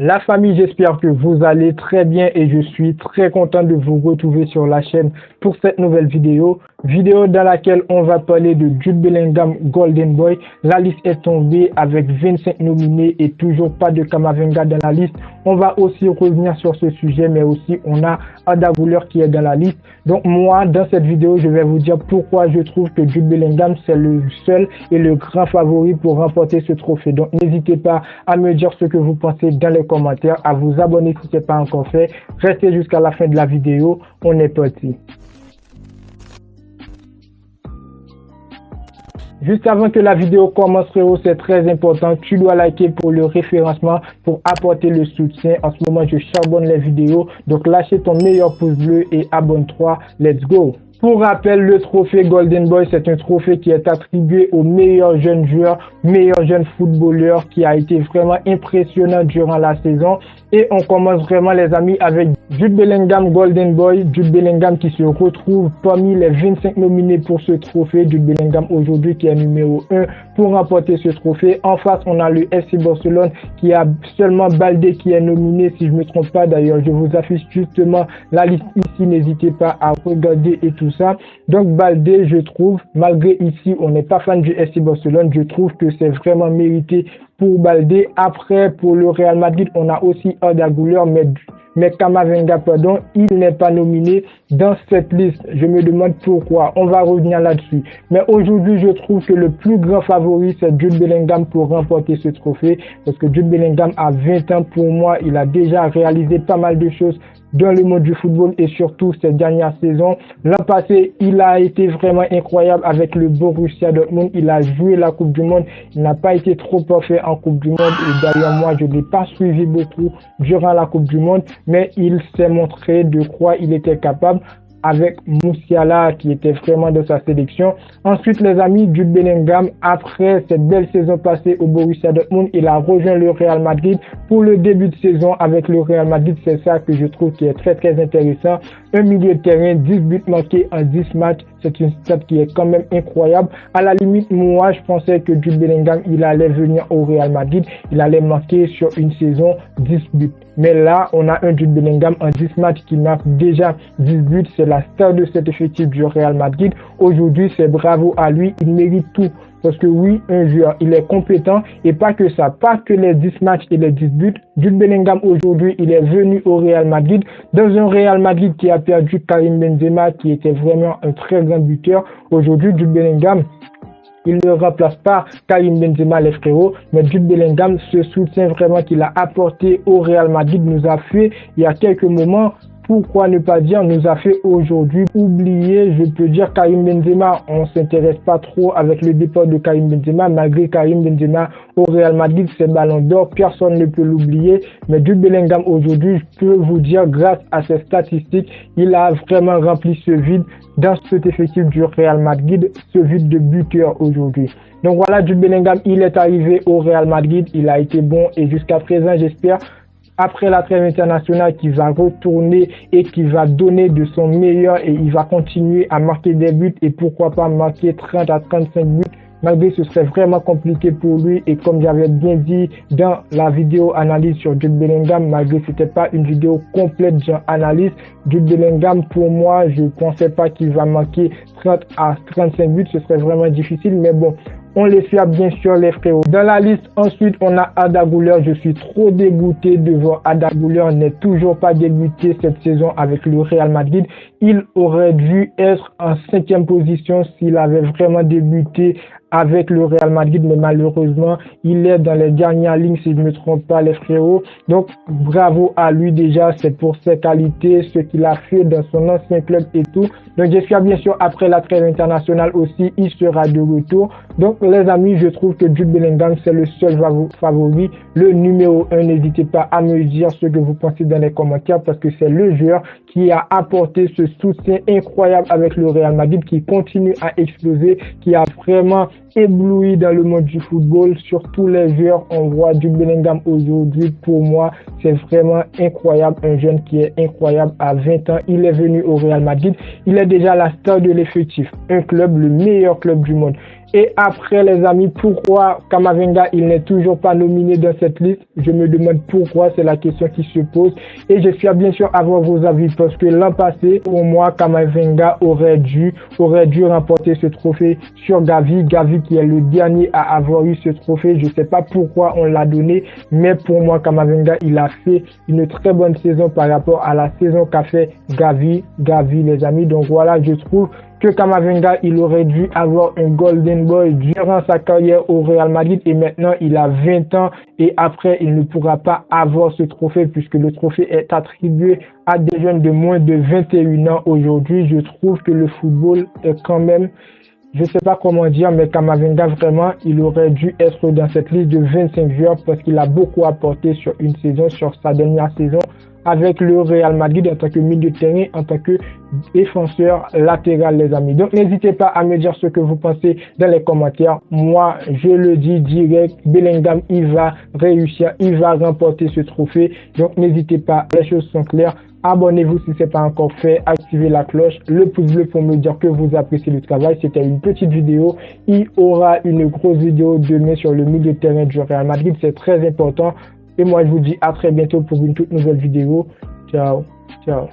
La famille, j'espère que vous allez très bien et je suis très content de vous retrouver sur la chaîne pour cette nouvelle vidéo dans laquelle on va parler de Jude Bellingham Golden Boy. La liste est tombée avec 25 nominés et toujours pas de Camavinga dans la liste. On va aussi revenir sur ce sujet, mais aussi on a Arda Güler qui est dans la liste. Donc moi, dans cette vidéo, je vais vous dire pourquoi je trouve que Jude Bellingham, c'est le seul et le grand favori pour remporter ce trophée. Donc n'hésitez pas à me dire ce que vous pensez dans les commentaires, à vous abonner si ce n'est pas encore fait. Restez jusqu'à la fin de la vidéo. On est parti. Juste avant que la vidéo commence, frérot, c'est très important. Tu dois liker pour le référencement, pour apporter le soutien. En ce moment, je charbonne les vidéos. Donc, lâchez ton meilleur pouce bleu et abonne-toi. Let's go! Pour rappel, le trophée Golden Boy, c'est un trophée qui est attribué au meilleur jeune joueur, meilleur jeune footballeur qui a été vraiment impressionnant durant la saison. Et on commence vraiment, les amis, avec Jude Bellingham Golden Boy. Jude Bellingham qui se retrouve parmi les 25 nominés pour ce trophée. Jude Bellingham aujourd'hui qui est numéro 1 pour remporter ce trophée. En face, on a le FC Barcelone qui a seulement Baldé qui est nominé, si je ne me trompe pas d'ailleurs. Je vous affiche justement la liste ici, n'hésitez pas à regarder et tout ça. Donc Baldé, je trouve, malgré ici, on n'est pas fan du FC Barcelone, je trouve que c'est vraiment mérité pour Baldé. Après, pour le Real Madrid, on a aussi Arda Güler, mais Camavinga, pardon, il n'est pas nominé dans cette liste. Je me demande pourquoi. On va revenir là-dessus. Mais aujourd'hui, je trouve que le plus grand favori, c'est Jude Bellingham pour remporter ce trophée. Parce que Jude Bellingham a 20 ans. Pour moi, il a déjà réalisé pas mal de choses dans le monde du football et surtout cette dernière saison. L'an passé, il a été vraiment incroyable avec le Borussia Dortmund. Il a joué la Coupe du Monde. Il n'a pas été trop parfait en Coupe du Monde. Et d'ailleurs, moi, je ne l'ai pas suivi beaucoup durant la Coupe du Monde. Mais il s'est montré de quoi il était capable avec Musiala qui était vraiment dans sa sélection. Ensuite, les amis, Jude Bellingham, après cette belle saison passée au Borussia Dortmund, il a rejoint le Real Madrid pour le début de saison avec le Real Madrid. C'est ça que je trouve qui est très très intéressant. Un milieu de terrain, 10 buts marqués en 10 matchs. C'est une stat qui est quand même incroyable. À la limite, moi, je pensais que Jude Bellingham, il allait venir au Real Madrid. Il allait marquer sur une saison 10 buts. Mais là, on a un Jude Bellingham en 10 matchs qui marque déjà 10 buts. C'est la star de cet effectif du Real Madrid. Aujourd'hui, c'est bravo à lui. Il mérite tout. Parce que oui, un joueur, il est compétent et pas que ça, pas que les 10 matchs et les 10 buts. Jude Bellingham aujourd'hui, il est venu au Real Madrid, dans un Real Madrid qui a perdu Karim Benzema, qui était vraiment un très grand buteur. Aujourd'hui, Jude Bellingham, il ne remplace pas Karim Benzema, les frérots, mais Jude Bellingham, ce soutien vraiment qu'il a apporté au Real Madrid nous a fait, il y a quelques moments, pourquoi ne pas dire, nous a fait aujourd'hui oublier, je peux dire, Karim Benzema. On s'intéresse pas trop avec le départ de Karim Benzema, malgré Karim Benzema au Real Madrid, c'est ballon d'or, personne ne peut l'oublier. Mais Jude Bellingham aujourd'hui, je peux vous dire, grâce à ses statistiques, il a vraiment rempli ce vide dans cet effectif du Real Madrid, ce vide de buteur aujourd'hui. Donc voilà, Jude Bellingham, il est arrivé au Real Madrid, il a été bon et jusqu'à présent, j'espère, après la trêve internationale, qui va retourner et qui va donner de son meilleur et il va continuer à marquer des buts et pourquoi pas marquer 30 à 35 buts. Malgré ce serait vraiment compliqué pour lui et comme j'avais bien dit dans la vidéo analyse sur Jude Bellingham, malgré que c'était pas une vidéo complète genre analyse, Jude Bellingham pour moi je pensais pas qu'il va marquer 30 à 35 buts, ce serait vraiment difficile mais bon. On les fait bien sûr les frérots. Dans la liste, ensuite, on a Arda Güler. Je suis trop dégoûté de voir Arda Güler n'est toujours pas débuté cette saison avec le Real Madrid. Il aurait dû être en 5e position s'il avait vraiment débuté avec le Real Madrid, mais malheureusement, il est dans les dernières lignes, si je ne me trompe pas, les frérots. Donc, bravo à lui déjà, c'est pour ses qualités, ce qu'il a fait dans son ancien club et tout. Donc, j'espère bien sûr, après la trêve internationale aussi, il sera de retour. Donc, les amis, je trouve que Jude Bellingham, c'est le seul favori, le numéro 1. N'hésitez pas à me dire ce que vous pensez dans les commentaires, parce que c'est le joueur qui a apporté ce soutien incroyable avec le Real Madrid, qui continue à exploser, qui a vraiment ébloui dans le monde du football. Sur tous les joueurs, on voit Jude Bellingham aujourd'hui. Pour moi, c'est vraiment incroyable. Un jeune qui est incroyable à 20 ans. Il est venu au Real Madrid. Il est déjà la star de l'effectif. Un club, le meilleur club du monde. Et après, les amis, pourquoi Camavinga, il n'est toujours pas nominé dans cette liste? Je me demande pourquoi, c'est la question qui se pose. Et j'espère bien sûr avoir vos avis parce que l'an passé, pour moi, Camavinga aurait dû remporter ce trophée sur Gavi. Gavi qui est le dernier à avoir eu ce trophée. Je ne sais pas pourquoi on l'a donné, mais pour moi, Camavinga, il a fait une très bonne saison par rapport à la saison qu'a fait Gavi, les amis. Donc voilà, je trouve que Camavinga, il aurait dû avoir un Golden Boy durant sa carrière au Real Madrid et maintenant il a 20 ans et après il ne pourra pas avoir ce trophée puisque le trophée est attribué à des jeunes de moins de 21 ans aujourd'hui. Je trouve que le football est quand même, je sais pas comment dire, mais Camavinga vraiment, il aurait dû être dans cette liste de 25 joueurs parce qu'il a beaucoup apporté sur une saison, sur sa dernière saison avec le Real Madrid en tant que milieu de terrain, en tant que défenseur latéral, les amis. Donc, n'hésitez pas à me dire ce que vous pensez dans les commentaires. Moi, je le dis direct, Bellingham, il va réussir, il va remporter ce trophée. Donc, n'hésitez pas, les choses sont claires. Abonnez-vous si ce n'est pas encore fait, activez la cloche, le pouce bleu pour me dire que vous appréciez le travail. C'était une petite vidéo. Il y aura une grosse vidéo demain sur le milieu de terrain du Real Madrid. C'est très important. Et moi, je vous dis à très bientôt pour une toute nouvelle vidéo. Ciao, ciao.